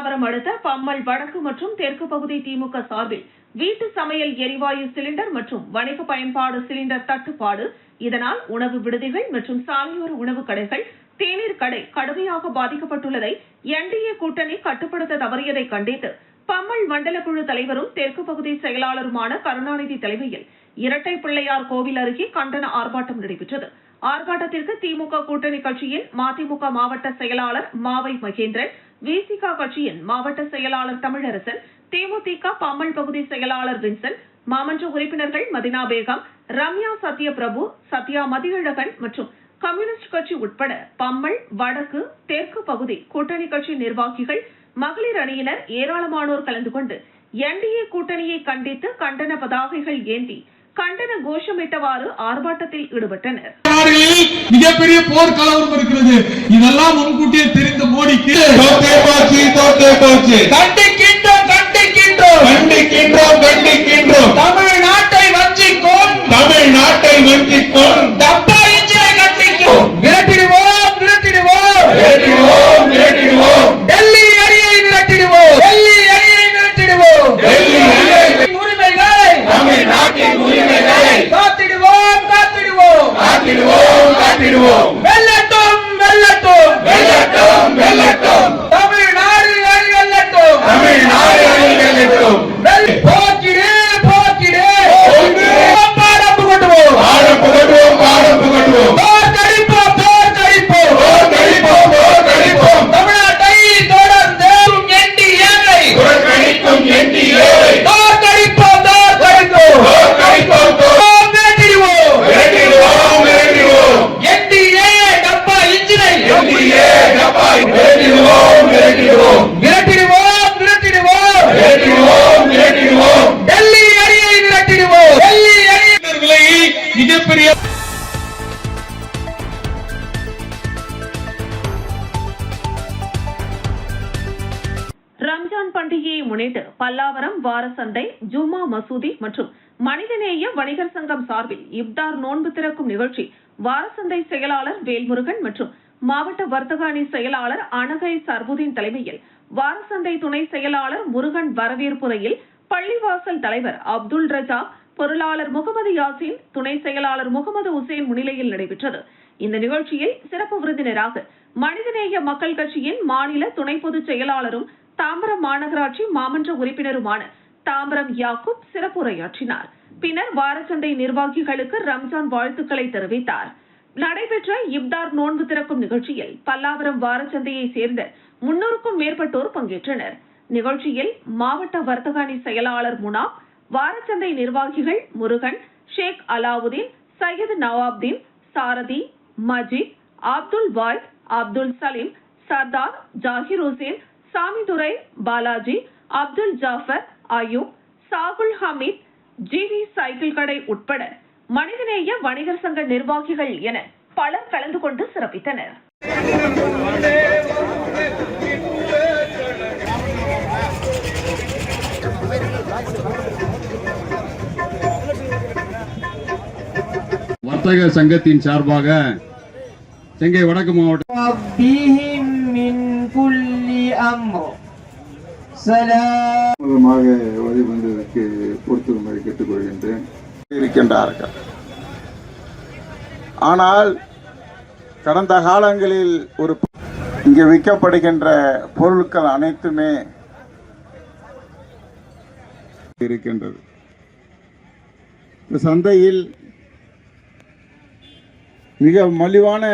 பல்லாவரம் அடுத்த பம்மல் வடக்கு மற்றும் தெற்கு பகுதி திமுக சார்பில் வீட்டு சமையல் எரிவாயு சிலிண்டர் மற்றும் வணிக பயன்பாடு சிலிண்டர் தட்டுப்பாடு, இதனால் உணவு விடுதிகள் மற்றும் சாலையோர உணவு கடைகள், தேநீர் கடை கடுமையாக பாதிக்கப்பட்டுள்ளதை என்டிஏ கூட்டணி கட்டுப்படுத்த தவறியதை கண்டித்து பம்மல் மண்டல குழு தலைவரும் தெற்கு பகுதி செயலாளருமான கருணாநிதி தலைமையில் இரட்டை பிள்ளையார் கோவில் அருகே கண்டன ஆர்ப்பாட்டம் நடைபெற்றது. ஆர்ப்பாட்டத்திற்கு திமுக கூட்டணி கட்சியின் மதிமுக மாவட்ட செயலாளர் மாவை மகேந்திரன், விசிக கட்சியின் மாவட்ட செயலாளர் தமிழரசன், தேமுதிக பம்மல் பகுதி செயலாளர் வின்சன், மாமன்ற உறுப்பினர்கள் மதினா பேகம், ரம்யா சத்யபிரபு, சத்யா மதியழகன் மற்றும் கம்யூனிஸ்ட் கட்சி உட்பட பம்மல் வடக்கு தெற்கு பகுதி கூட்டணி கட்சி நிர்வாகிகள், மகளிர் அணியினர் ஏராளமானோர் கலந்து கொண்டு என்டிஏ கூட்டணியை கண்டித்து கண்டன பதாகைகள் ஏந்தி கண்டன கோஷமிட்டவாறு ஆர்ப்பாட்டத்தில் ஈடுபட்டனர். மிகப்பெரிய போர் கலவரம் இருக்கிறது. இதெல்லாம் முன்கூட்டியே தெரிந்த மோடிக்கு தமிழ்நாட்டை வஞ்சிக்கும் டப்பா இன்ஜினை கட்டிக்கும் விரட்டிடுவோம் டெல்லி அணியை விரட்டிடுவோம் உரிமைகளை காத்திடுவோம் வெல்லட்டும் தமிழ்நாடு அணி வெல்லட்டும் போக்கிடு பாடம் புகட்டுவோம் போர் கடிப்போம் தமிழ்நாட்டை தொடர்ந்து என்டிஏவை போர் கடிப்போம் என்டிஏ டப்பா இன்ஜினை விரட்டிடுவோம் டெல்லி அணியை விரட்டிடுவோம் மிகப்பெரிய ரம்ஜான் பண்டிகையை முன்னிட்டு பல்லாவரம் வாரசந்தை, ஜும்மா மசூதி மற்றும் மனிதநேய வணிகர் சங்கம் சார்பில் இப்தார் நோன்பு திறக்கும் நிகழ்ச்சி வாரசந்தை செயலாளர் வேல்முருகன் மற்றும் மாவட்ட வர்த்தக அணி செயலாளர் அனகை சர்புதீன் தலைமையில், வாரசந்தை துணை செயலாளர் முருகன் வரவேற்புரையில், பள்ளிவாசல் தலைவர் அப்துல் ரஜா, பொருளாளர் முகமது யாசின், துணை செயலாளர் முகமது உசேன் முன்னிலையில் நடைபெற்றது. இந்த நிகழ்ச்சியில் சிறப்பு விருந்தினராக மனிதநேய மக்கள் கட்சியின் மாநில துணை பொதுச் செயலாளரும் தாம்பரம் மாநகராட்சி மாமன்ற உறுப்பினருமான தாம்பரம் யாக்கூப் சிறப்புரையாற்றினார். பின்னர் வாரச்சந்தை நிர்வாகிகளுக்கு ரம்ஜான் வாழ்த்துக்களை தெரிவித்தார். நடைபெற்ற இப்தார் நோன்பு திறக்கும் நிகழ்ச்சியில் பல்லாவரம் வாரச்சந்தையை சேர்ந்த 300க்கும் மேற்பட்டோர் பங்கேற்றனர். நிகழ்ச்சியில் மாவட்ட வர்த்தக அணி செயலாளர் முனாப், வாரச்சந்தை நிர்வாகிகள் முருகன், ஷேக் அலாவுதீன், சையது நவாப்தீன், சாரதி, மஜித், அப்துல் வாய்த், அப்துல் சலீம், சர்தார், ஜாகிர் ஹுசேன், சாமிதுரை, பாலாஜி, அப்துல் ஜாஃபர், அயூப், சாகுல் ஹமீத், ஜிவி சைக்கிள் கடை உட்பட மனிதநேய வணிகர் சங்க நிர்வாகிகள் என பலர் கலந்து கொண்டு சிறப்பித்தனர். வர்த்தக சங்கத்தின் சார்பாக செங்கை வடக்கு மாவட்டம் வழிபந்ததற்கு பொறுத்துமாறு கேட்டுக்கொள்கின்றேன் இருக்கின்றார்கள். ஆனால் கடந்த காலங்களில் இங்கே விற்கப்படுகின்ற பொருட்கள் அனைத்துமே இருக்கின்றது. இந்த சந்தையில் மிக மலிவான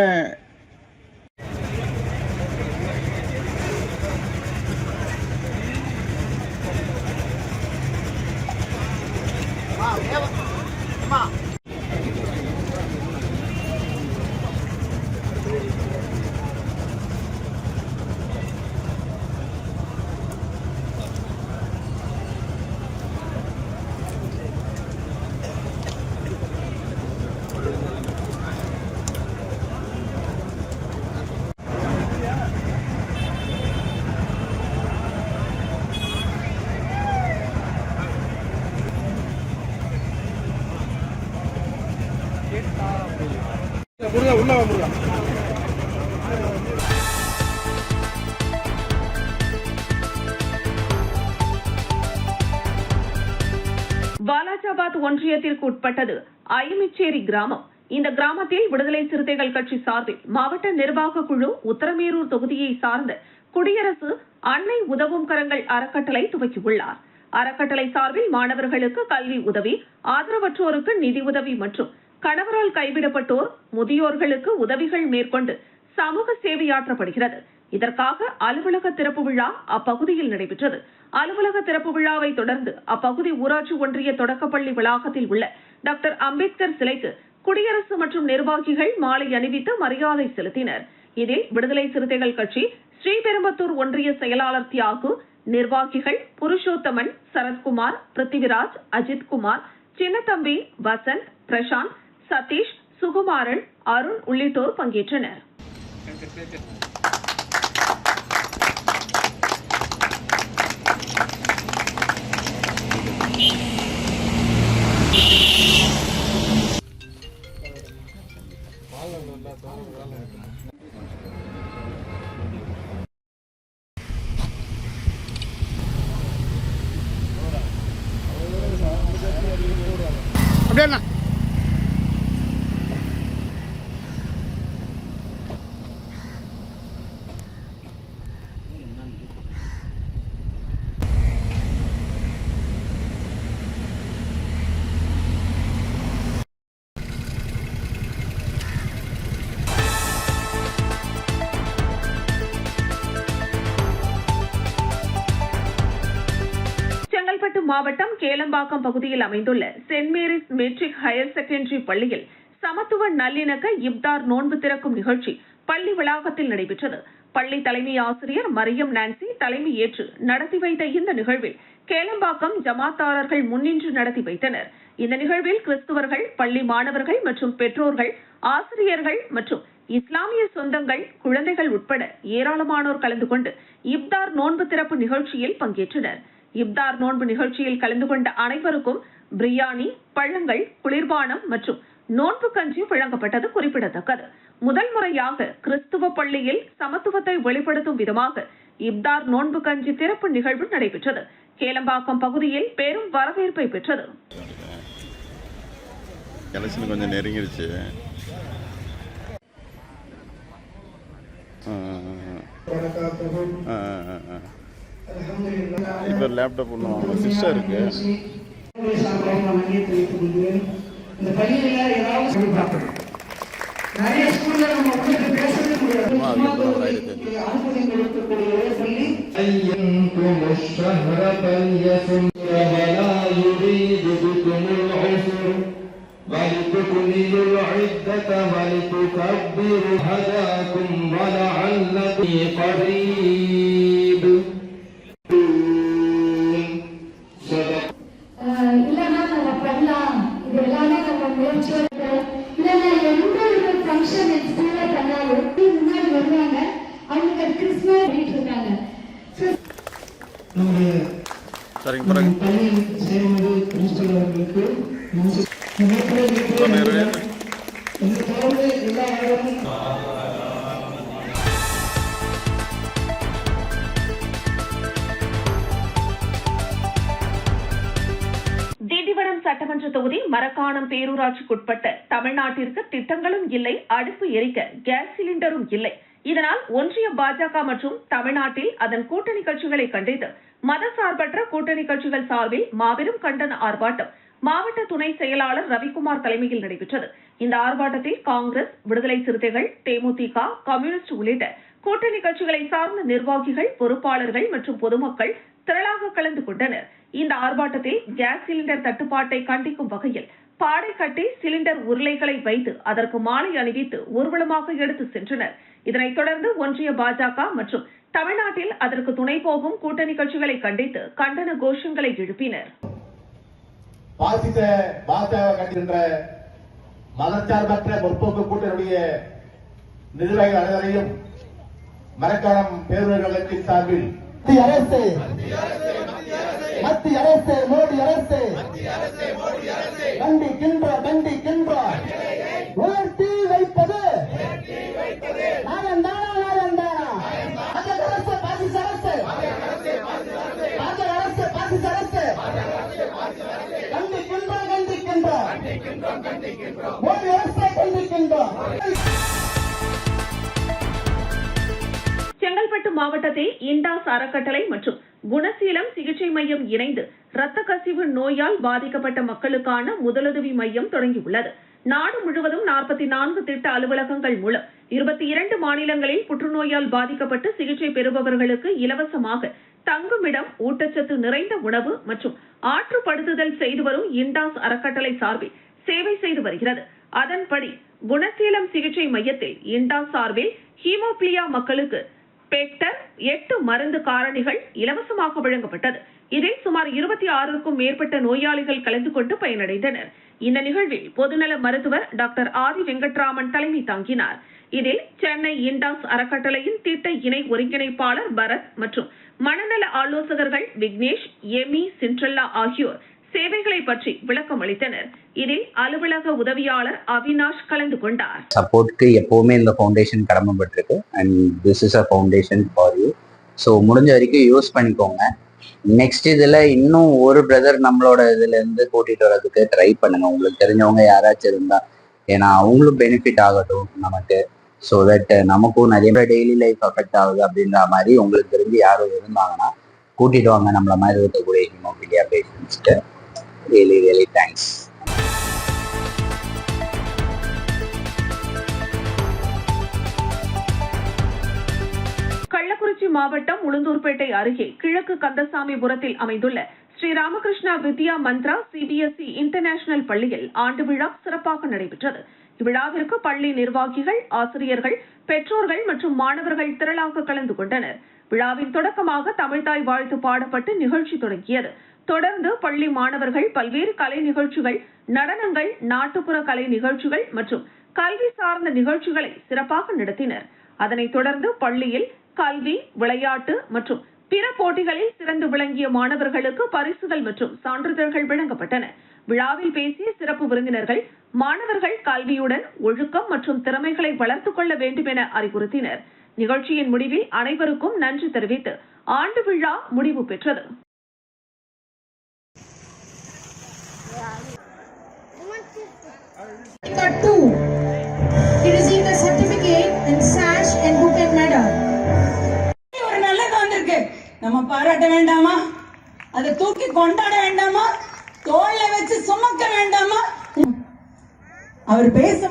அகமதாபாத் ஒன்றியத்திற்கு உட்பட்டது ஐமிச்சேரி கிராமம். இந்த கிராமத்தில் விடுதலை சிறுத்தைகள் கட்சி சார்பில் மாவட்ட நிர்வாக குழு உத்தரமேரூர் தொகுதியை சார்ந்த குடியரசு அன்னை உதவும் கரங்கள் அறக்கட்டளை துவக்கியுள்ளார். அறக்கட்டளை சார்பில் மாணவர்களுக்கு கல்வி உதவி, ஆதரவற்றோருக்கு நிதி உதவி மற்றும் கணவரால் கைவிடப்பட்டோர், முதியோர்களுக்கு உதவிகள் மேற்கொண்டு சமூக சேவையாற்றப்படுகிறது. இதற்காக அலுவலக திறப்பு விழா அப்பகுதியில் நடைபெற்றது. அலுவலக திறப்பு விழாவை தொடர்ந்து அப்பகுதி ஊராட்சி ஒன்றிய தொடக்கப்பள்ளி வளாகத்தில் உள்ள டாக்டர் அம்பேத்கர் சிலைக்கு குடியரசு மற்றும் நிர்வாகிகள் மாலை அணிவித்து மரியாதை செலுத்தினர். இதில் விடுதலை சிறுத்தைகள் கட்சி ஸ்ரீபெரும்புத்தூர் ஒன்றிய செயலாளர் தியாகு, நிர்வாகிகள் புருஷோத்தமன், சரத்குமார், பிருத்திவிராஜ், அஜித்குமார், சின்னத்தம்பி, வசந்த், பிரசாந்த், சதீஷ், சுகுமாரன், அருண் உள்ளிட்டோர் பங்கேற்றனர். அப்படியே செங்கல்பட்டு மாவட்டம் கேளம்பாக்கம் பகுதியில் அமைந்துள்ள St Mary's matric higher secondary பள்ளியில் சமத்துவ நல்லிணக்க இப்தார் நோன்பு திறக்கும் நிகழ்ச்சி பள்ளி வளாகத்தில் நடைபெற்றது. பள்ளி தலைமை ஆசிரியர் மரியம் நான்சி தலைமை ஏற்று நடத்தி வைத்த இந்த நிகழ்வில் கேளம்பாக்கம் ஜமாத்தாரர்கள் முன்னின்று நடத்தி வைத்தனர். இந்த நிகழ்வில் கிறிஸ்துவர்கள், பள்ளி மாணவர்கள் மற்றும் பெற்றோர்கள், ஆசிரியர்கள் மற்றும் இஸ்லாமிய சொந்தங்கள், குழந்தைகள் உட்பட ஏராளமானோர் கலந்து கொண்டு இப்தார் நோன்பு திறப்பு நிகழ்ச்சியில் பங்கேற்றனர். இப்தார் நோன்பு நிகழ்ச்சியில் கலந்து கொண்ட அனைவருக்கும் பிரியாணி, பழங்கள், குளிர்பானம் மற்றும் நோன்பு கஞ்சி வழங்கப்பட்டது குறிப்பிடத்தக்கது. முதல் முறையாக கிறிஸ்துவ பள்ளியில் சமத்துவத்தை வெளிப்படுத்தும் விதமாக இப்தார் நோன்பு கஞ்சி திறப்பு நிகழ்வு நடைபெற்றது. கேளம்பாக்கம் பகுதியில் பெரும் வரவேற்பை பெற்றது. எலெக்ஷன் கொஞ்சம் நெருங்கிடுச்சு. இப்போ லேப்டாப் ஒன்று வாங்க சிஸ்டர் இருக்கு. இந்த பள்ளியில ஏதாவது நிறைய ஸ்கூல்ல நம்ம வந்து பேசவே முடியாது. அனுமதி கொடுக்கக்கூடிய ஒரே பள்ளி ولتكملوا العدة ولتكبروا هداكم ولعلكم قريب. இல்லைன்னா நம்ம பண்ணலாம், இது எல்லாமே நம்ம முயற்சி இல்லைன்னா எந்த ஒரு ஃபங்க்ஷன் ஸ்கூல்ல பண்ணாலும் முன்னாடி வருவாங்க. அவங்க கிறிஸ்துமஸ் பண்ணிட்டு இருக்காங்க. நம்முடைய சரிங்க பிறகு பள்ளியில் சேர்ந்து கிறிஸ்தவர்களுக்கு திண்டிவனம் சட்டமன்ற தொகுதி மரக்காணம் பேரூராட்சிக்குட்பட்ட தமிழ்நாட்டிற்கு திட்டங்களும் இல்லை, அடுப்பு எரிக்க கேஸ் சிலிண்டரும் இல்லை. இதனால் ஒன்றிய பாஜக மற்றும் தமிழ்நாட்டில் அதன் கூட்டணி கட்சிகளை கண்டித்து மதசார்பற்ற கூட்டணி கட்சிகள் சார்பில் மாபெரும் கண்டன ஆர்ப்பாட்டம் மாவட்ட துணை செயலாளர் ரவிக்குமார் தலைமையில் நடைபெற்றது. இந்த ஆர்ப்பாட்டத்தில் காங்கிரஸ், விடுதலை சிறுத்தைகள், தேமுதிக, கம்யூனிஸ்ட் உள்ளிட்ட கூட்டணி கட்சிகளை சார்ந்த நிர்வாகிகள், பொறுப்பாளர்கள் மற்றும் பொதுமக்கள் திரளாக கலந்து கொண்டனர். இந்த ஆர்ப்பாட்டத்தில் கேஸ் சிலிண்டர் தட்டுப்பாட்டை கண்டிக்கும் வகையில் பாடை கட்டி சிலிண்டர் உருளைகளை வைத்து அதற்கு மாலை அணிவித்து ஊர்வலமாக எடுத்து சென்றனர். இதனைத் தொடர்ந்து ஒன்றிய பாஜக மற்றும் தமிழ்நாட்டில் அதற்கு துணை போகும் கூட்டணி கட்சிகளை கண்டித்து கண்டன கோஷங்களை எழுப்பினர். பாசிச பாஜக கண்டிக்கின்ற மதச்சார்பற்ற முற்போக்கு கூட்டணியுடைய நிர்வாகிகள் அனைவரையும் மரக்காணம் பேரூராட்சி சார்பில் மத்திய அரசு மோடி அரசு கண்டிக்கின்ற உயர்த்தி வைப்பது நாயந்தானா பாசிச அரசு கண்டிக்கின்ற மோடி அரசை கண்டிக்கின்றோம். செங்கல்பட்டு மாவட்டத்தில் இண்டாஸ் அறக்கட்டளை மற்றும் குணசீலம் சிகிச்சை மையம் இணைந்து இரத்த கசிவு நோயால் பாதிக்கப்பட்ட மக்களுக்கான முதலுதவி மையம் தொடங்கியுள்ளது. நாடு முழுவதும் 44 திட்ட அலுவலகங்கள் மூலம் 22 மாநிலங்களில் புற்றுநோயால் பாதிக்கப்பட்டு சிகிச்சை பெறுபவர்களுக்கு இலவசமாக தங்குமிடம், ஊட்டச்சத்து நிறைந்த உணவு மற்றும் ஆற்றுப்படுத்துதல் செய்து வரும் இண்டாஸ் அறக்கட்டளை சார்பில் சேவை செய்து வருகிறது. அதன்படி குணசீலம் சிகிச்சை மையத்தில் இண்டாஸ் சார்பில் ஹீமோபிலியா மக்களுக்கு பெக்டர் 8 மருந்து காரணிகள் இலவசமாக வழங்கப்பட்டது. இதில் சுமார் 26க்கும் மேற்பட்ட நோயாளிகள் கலந்து கொண்டு பயனடைந்தனர். இந்த நிகழ்வில் பொதுநல மருத்துவர் டாக்டர் ஆதி வெங்கட்ராமன் தலைமை தாங்கினார். இதில் சென்னை இண்டாஸ் அறக்கட்டளையின் திட்ட இணை ஒருங்கிணைப்பாளர் பரத் மற்றும் மனநல ஆலோசகர்கள் விக்னேஷ், எமி, சிண்ட்ரெல்லா ஆகியோர் சேவைகளை பற்றி விளக்கம் அளித்தனர். இதில் அலுவலக உதவியாளர் அவினாஷ் கலந்து கொண்டார். சப்போர்ட்க்கு எப்பவுமே இந்த ஃபவுண்டேஷன் கடமைப்பட்டிருக்கு. And this is a foundation for you. So முடிஞ்ச வரைக்கும் யூஸ் பண்ணிக்கோங்க. நெக்ஸ்ட் இதில் இன்னும் ஒரு பிரதர் நம்மளோட இதுலேருந்து கூட்டிகிட்டு வர்றதுக்கு ட்ரை பண்ணுங்க. உங்களுக்கு தெரிஞ்சவங்க யாராச்சும் இருந்தால், ஏன்னா அவங்களும் பெனிஃபிட் ஆகட்டும் நமக்கு. ஸோ தட் நமக்கும் நிறைய டெய்லி லைஃப் அஃபெக்ட் ஆகுது அப்படின்ற மாதிரி உங்களுக்கு தெரிஞ்சு யாரும் இருந்தாங்கன்னா கூட்டிகிட்டு வாங்க. நம்மள மாதிரி இருக்கக்கூடிய ஹீமோபிலியா பேஷண்ட்ஸ்க்கு ரியலி ரியலி தேங்க்ஸ். கள்ளக்குறிச்சி மாவட்டம் உளுந்தூர்பேட்டை அருகே கிழக்கு கந்தசாமிபுரத்தில் அமைந்துள்ள ஸ்ரீ ராமகிருஷ்ணா வித்யா மந்த்ரா சிபிஎஸ்இ இன்டர்நேஷனல் பள்ளியில் ஆண்டு விழா சிறப்பாக நடைபெற்றது. இவ்விழாவிற்கு பள்ளி நிர்வாகிகள், ஆசிரியர்கள், பெற்றோர்கள் மற்றும் மாணவர்கள் திரளாக கலந்து கொண்டனர். விழாவின் தொடக்கமாக தமிழ்தாய் வாழ்த்து பாடப்பட்டு நிகழ்ச்சி தொடங்கியது. தொடர்ந்து பள்ளி மாணவர்கள் பல்வேறு கலை நிகழ்ச்சிகள், நடனங்கள், நாட்டுப்புற கலை நிகழ்ச்சிகள் மற்றும் கல்வி சார்ந்த நிகழ்ச்சிகளை சிறப்பாக நடத்தினர். அதனைத் தொடர்ந்து பள்ளியில் கல்வி, விளையாட்டு மற்றும் பிற போட்டிகளில் சிறந்து விளங்கிய மாணவர்களுக்கு பரிசுகள் மற்றும் சான்றிதழ்கள் வழங்கப்பட்டன. விழாவில் பேசிய சிறப்பு விருந்தினர்கள் மாணவர்கள் கல்வியுடன் ஒழுக்கம் மற்றும் திறமைகளை வளர்த்துக் கொள்ள வேண்டும் என அறிவுறுத்தினர். நிகழ்ச்சியின் முடிவில் அனைவருக்கும் நன்றி தெரிவித்து ஆண்டு விழா முடிவு பெற்றது. ஒரு நல்லது வந்திருக்கு, நம்ம பாராட்ட வேண்டாமா? அதை தூக்கி கொண்டாட வேண்டாமா? தோள்ல வச்சு சுமக்க வேண்டாமா? அவர் பேச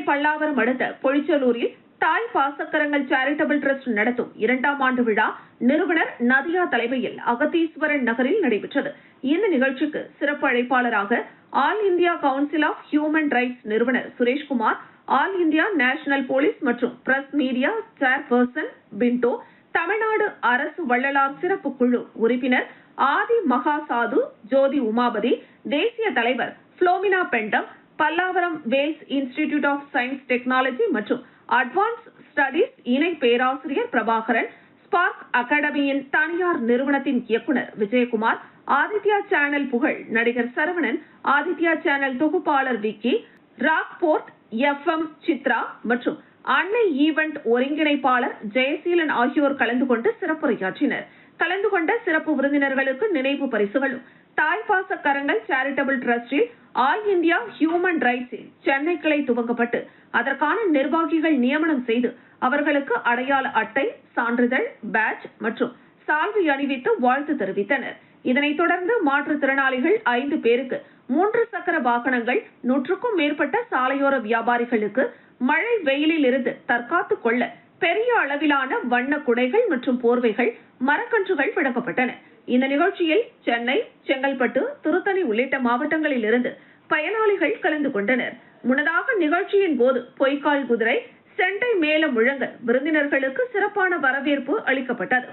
பல்லாவரம் அடுத்த பொழிச்சலூரில் தாய் பாசக்கரங்கள் சேரிட்டபிள் டிரஸ்ட் நடத்தும் 2ஆம் ஆண்டு விழா நிறுவனர் நதியா தலைமையில் அகத்தீஸ்வரன் நகரில் நடைபெற்றது. இந்த நிகழ்ச்சிக்கு சிறப்பு அழைப்பாளராக All India Council of Human Rights நிறுவனர் Sureshkumar, All India National Police மற்றும் press media chairperson Pinto, Tamil Nadu அரசு வள்ளலார் சிறப்பு குழு உறுப்பினர் ஆதி மகாசாது ஜோதி உமாபதி, தேசிய தலைவர் Philomina Pendam, Pallavaram Vels Institute of Science Technology மற்றும் அட்வான்ஸ் ஸ்டடீஸ் இணை பேராசிரியர் பிரபாகரன், ஸ்பார்க் அகாடமியின் தனியார் நிறுவனத்தின் இயக்குநர் விஜயகுமார், ஆதித்யா சேனல் புகழ் நடிகர் சரவணன், ஆதித்யா சேனல் தொகுப்பாளர் விக்கி, ராக்போர்ட் FM சித்ரா மற்றும் அன்னை ஈவென்ட் ஒருங்கிணைப்பாளர் ஜெயசீலன் ஆகியோர் கலந்து கொண்டு சிறப்புரையாற்றினர். கலந்து கொண்ட சிறப்பு விருந்தினர்களுக்கு நினைவு பரிசுகளும் தாய்ப்பாச கரங்கள் சேரிட்டபிள் டிரஸ்டில் ஆல் இந்தியா ஹியூமன் ரைட்ஸில் சென்னை கிளை துவங்கப்பட்டு அதற்கான நிர்வாகிகள் நியமனம் செய்து அவர்களுக்கு அடையாள அட்டை, சான்றிதழ், பேட்ஜ் மற்றும் சால்வை அணிவித்து வாழ்த்து தெரிவித்தனர். இதனைத் தொடர்ந்து மாற்றுத்திறனாளிகள் 5 பேருக்கு 3 சக்கர வாகனங்கள், 100க்கும் மேற்பட்ட சாலையோர வியாபாரிகளுக்கு மழை வெயிலில் இருந்து தற்காத்துக் கொள்ள பெரிய அளவிலான வண்ண குடைகள் மற்றும் போர்வைகள், மரக்கன்றுகள் வழங்கப்பட்டன. இந்த நிகழ்ச்சியில் சென்னை, செங்கல்பட்டு, திருத்தணி உள்ளிட்ட மாவட்டங்களில் இருந்து பயனாளிகள் கலந்து கொண்டனர். முன்னதாக நிகழ்ச்சியின் போது பொய்க்கால் குதிரை, செண்டை மேளம் முழங்க விருந்தினர்களுக்கு சிறப்பான வரவேற்பு அளிக்கப்பட்டது.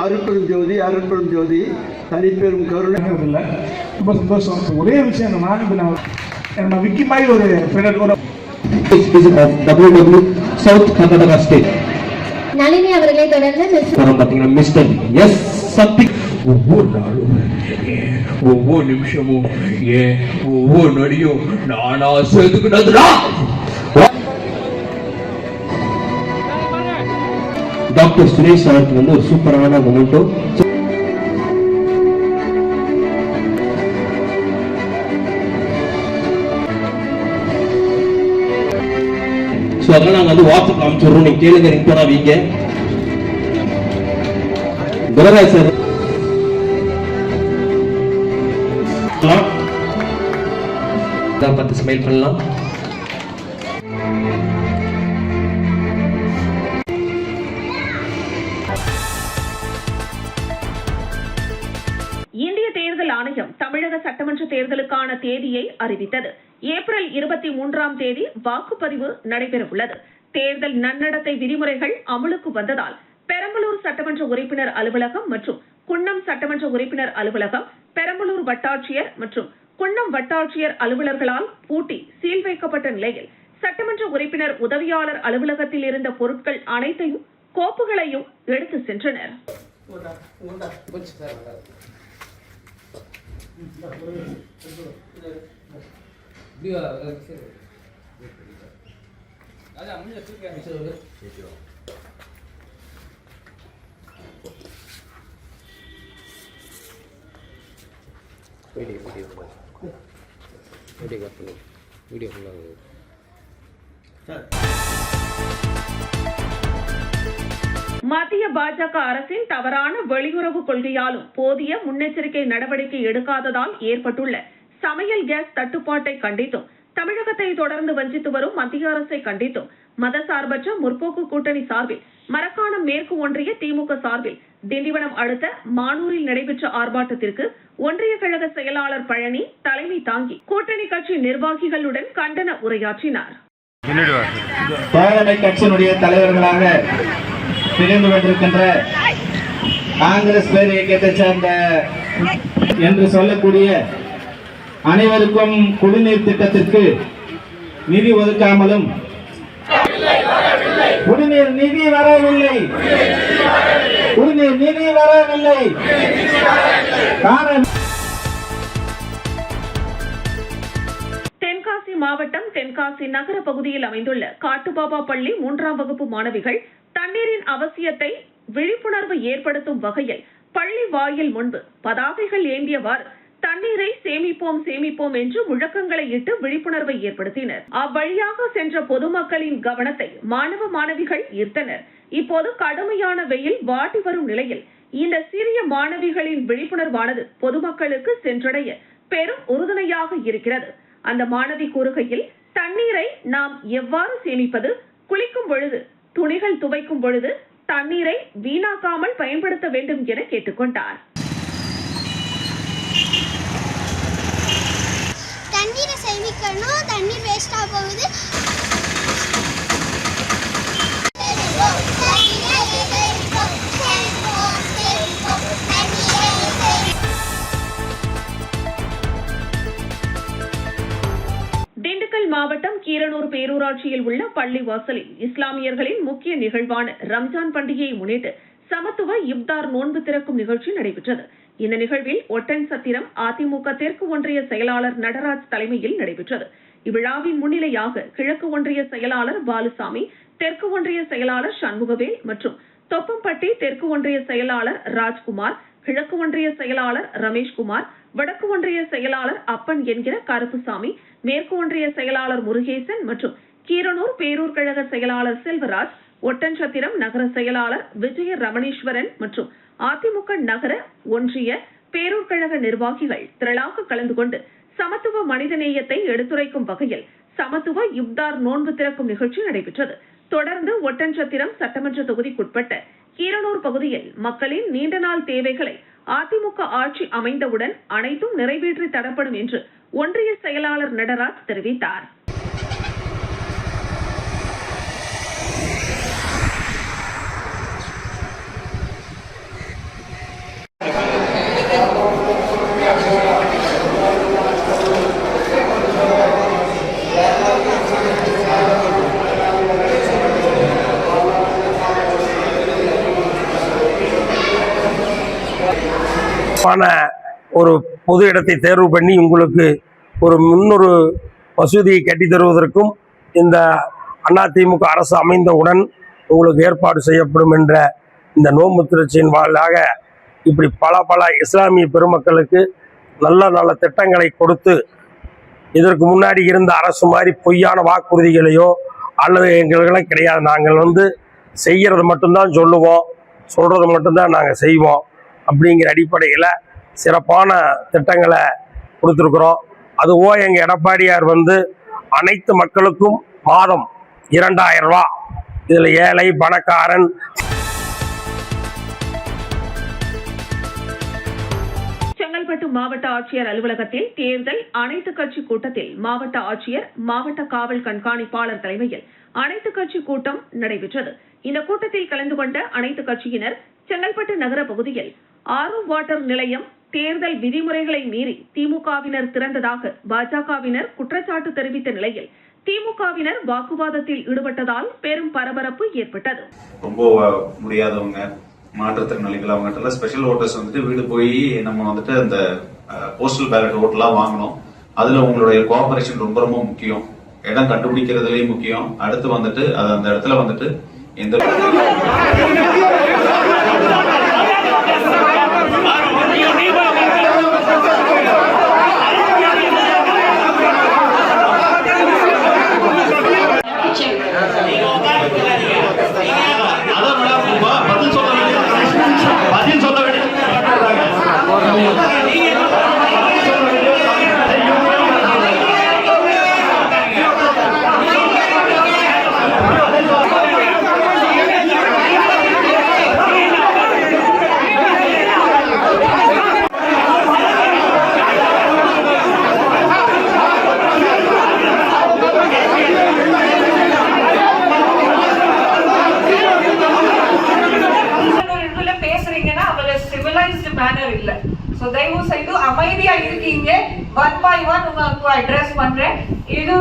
அருட்பெரும் ஜோதி, அருட்பெரும் ஜோதி, தனிப்பெரும் இல்லை, ரொம்ப சந்தோஷம். ஒரே விஷயம் என்னன்னா, இப்போ நம்ம விக்கி மாதிரி ஒரு WW south Karnataka state Nalini அவர்களை தொடர்ந்து பாத்தீங்கன்னா மிஸ்டர் எஸ் சக்தி. ஒவ்வொரு நாளும் ஒவ்வொரு நிமிஷமும் ஒவ்வொரு நொடியும் நானா சேர்த்துக்கிட்டதுடா. டாக்டர் சுரேஷ் சாருக்கு ஒரு சூப்பரான மொமெண்டோ. ஸோ அதெல்லாம் நாங்கள் வாட்ஸ்அப் காமிச்சிடுறோம், நீங்க கேளுங்க, ரிங் போனா வீங்க. துரராஜ் சார் பார்த்து ஸ்மைல் பண்ணலாம். இந்திய தேர்தல் ஆணையம் தமிழக சட்டமன்ற தேர்தலுக்கான தேதியை அறிவித்தது. ஏப்ரல் 23ஆம் தேதி வாக்குப்பதிவு நடைபெறவுள்ளது. தேர்தல் நன்னடத்தை விதிமுறைகள் அமலுக்கு வந்ததால் பெரம்பலூர் சட்டமன்ற உறுப்பினர் அலுவலகம் மற்றும் குன்னம் சட்டமன்ற உறுப்பினர் அலுவலகம், பெரம்பலூர் வட்டாட்சியர் மற்றும் குன்னம் வட்டாட்சியர் அலுவலர்களால் பூட்டி சீல் வைக்கப்பட்ட நிலையில் சட்டமன்ற உறுப்பினர் உதவியாளர் அலுவலகத்தில் இருந்த பொருட்கள் அனைத்தையும் கோப்புகளையும் எடுத்து சென்றனர். மத்திய பாஜக அரசின் தவறான வெளியுறவு கொள்கையாலும் போதிய முன்னெச்சரிக்கை நடவடிக்கை எடுக்காததால் ஏற்பட்டுள்ள சமையல் கேஸ் தட்டுப்பாட்டை கண்டித்தும் தமிழகத்தை தொடர்ந்து வஞ்சித்து வரும் மத்திய அரசை கண்டித்தும் மதசார்பற்ற முற்போக்கு கூட்டணி சார்பில் மரக்காணம் மேற்கு ஒன்றிய திமுக சார்பில் திண்டிவனம் அடுத்த மானூரில் நடைபெற்ற ஆர்ப்பாட்டத்திற்கு ஒன்றிய கழக செயலாளர் பழனி தலைமை தாங்கி கூட்டணி கட்சி நிர்வாகிகளுடன் கண்டன உரையாற்றினார். கட்சியினுடைய தலைவர்களாக திகழ்ந்து கொண்டிருக்கின்ற காங்கிரஸ் பேர் இயக்கத்தை சேர்ந்த என்று சொல்லக்கூடிய அனைவருக்கும் குடிநீர் திட்டத்திற்கு நிதி ஒதுக்காமலும் குடிநீர் நிதி வரவில்லை காரணம் தென்காசி மாவட்டம் தென்காசி நகர பகுதியில் அமைந்துள்ள காட்டுபாபா பள்ளி 3ஆம் வகுப்பு மாணவிகள் தண்ணீரின் அவசியத்தை விழிப்புணர்வு ஏற்படுத்தும் வகையில் பள்ளி வாயில் முன்பு பதாகைகள் ஏந்தியவாறு தண்ணீரை சேமிப்போம் சேமிப்போம் என்று முழக்கங்களை இட்டு விழிப்புணர்வை ஏற்படுத்தினர். அவ்வழியாக சென்ற பொதுமக்களின் கவனத்தை மாணவ மாணவிகள் ஈர்த்தனர். இப்போது கடுமையான வெயில் வாட்டி வரும் நிலையில் இந்த சிறிய மாணவிகளின் விழிப்புணர்வானது பொதுமக்களுக்கு சென்றடைய பெரும் உறுதுணையாக இருக்கிறது. அந்த மாணவி கூறுகையில், தண்ணீரை நாம் எவ்வாறு சேமிப்பது, குளிக்கும் பொழுது, துணிகள் துவைக்கும் பொழுது தண்ணீரை வீணாக்காமல் பயன்படுத்த வேண்டும் என கேட்டுக்கொண்டார். தண்ணீரை சேமிக்கணும், தண்ணீர் வேஸ்டா போகுது. திண்டுக்கல் மாவட்டம் கீரனூர் பேரூராட்சியில் உள்ள பள்ளி வாசலில் இஸ்லாமியர்களின் முக்கிய நிகழ்வான ரம்ஜான் பண்டிகையை முன்னிட்டு சமத்துவ இப்தார் நோன்பு திறக்கும் நிகழ்ச்சி நடைபெற்றது. இந்த நிகழ்வில் ஒட்டன் சத்திரம் அதிமுக தெற்கு ஒன்றிய செயலாளர் நடராஜ் தலைமையில் நடைபெற்றது. இவ்விழாவின் முன்னிலையாக கிழக்கு ஒன்றிய செயலாளர் பாலுசாமி, தெற்கு ஒன்றிய செயலாளர் சண்முகவேல் மற்றும் தொப்பம்பட்டி தெற்கு ஒன்றிய செயலாளர் ராஜ்குமார், கிழக்கு ஒன்றிய செயலாளர் ரமேஷ்குமார், வடக்கு ஒன்றிய செயலாளர் அப்பன் என்கிற கருப்புசாமி, மேற்கு ஒன்றிய செயலாளர் முருகேசன் மற்றும் கீரனூர் பேரூர் கழக செயலாளர் செல்வராஜ், ஒட்டன்சத்திரம் நகர செயலாளர் விஜய ரமணீஸ்வரன் மற்றும் அதிமுக நகர ஒன்றிய பேரூர் கழக நிர்வாகிகள் திரளாக கலந்து கொண்டு சமத்துவ மனிதநேயத்தை எடுத்துரைக்கும் வகையில் சமத்துவ இப்தார் நோன்பு திறக்கும் நிகழ்ச்சி நடைபெற்றது. தொடர்ந்து ஒட்டன்சத்திரம் சட்டமன்ற தொகுதிக்குட்பட்ட கீரனூர் பகுதியில் மக்களின் நீண்ட நாள் தேவைகளை அதிமுக ஆட்சி அமைந்தவுடன் அனைத்தும் நிறைவேற்றி தரப்படும் என்று ஒன்றிய செயலாளர் நடராஜ் தெரிவித்தார். சிறப்பான ஒரு பொது இடத்தை தேர்வு பண்ணி உங்களுக்கு ஒரு முன்னொரு மசூதியை கட்டித் தருவதற்கும் இந்த அதிமுக அரசு அமைந்தவுடன் உங்களுக்கு ஏற்பாடு செய்யப்படும் என்ற இந்த நோன்பு திருச்சியின் வாயிலாக இப்படி பல இஸ்லாமிய பெருமக்களுக்கு நல்ல திட்டங்களை கொடுத்து இதற்கு முன்னாடி இருந்த அரசு மாதிரி பொய்யான வாக்குறுதிகளையோ அல்லது எங்களுக்கெல்லாம் கிடையாது. நாங்கள் செய்கிறது மட்டும்தான் சொல்லுவோம், சொல்கிறது மட்டும்தான் நாங்கள் செய்வோம் அப்படிங்கிற அடிப்படையில் சிறப்பான திட்டங்களை கொடுத்துருக்குறோம். அதுவும் எங்கள் எடப்பாடியார் அனைத்து மக்களுக்கும் மாதம் 2000 ரூபா, இதில் ஏழை பணக்காரன் செங்கல்பட்டு மாவட்ட ஆட்சியர் அலுவலகத்தில் தேர்தல் அனைத்து கட்சி கூட்டத்தில் மாவட்ட ஆட்சியர், மாவட்ட காவல் கண்காணிப்பாளர் தலைமையில் அனைத்து கட்சி கூட்டம் நடைபெற்றது. இந்த கூட்டத்தில் கலந்து கொண்ட அனைத்து கட்சியினர் செங்கல்பட்டு நகர பகுதியில் ஆர்ஓ வாட்டர் நிலையம் தேர்தல் விதிமுறைகளை மீறி திமுகவினர் திறந்ததாக பாஜகவினர் குற்றச்சாட்டு தெரிவித்த நிலையில் திமுகவினர் வாக்குவாதத்தில் ஈடுபட்டதால் பெரும் பரபரப்பு ஏற்பட்டது. ரொம்ப முடியாதவங்க, மாற்றுத்திறனாளிகள், அவங்ககிட்ட ஸ்பெஷல் ஓட்டர்ஸ் வீடு போய் நம்ம அந்த போஸ்டல் பேலட் ஓட்டெல்லாம் வாங்கணும். அதுல உங்களுடைய கோஆபரேஷன் ரொம்ப ரொம்ப முக்கியம். இடம் கண்டுபிடிக்கிறதுலயும் முக்கியம். அடுத்து அது அந்த இடத்துல எந்த தயவு செய்து அமைதியா இருக்கீங்க. 1 by 1 உங்களுக்கு அட்ரஸ் பண்றேன். இது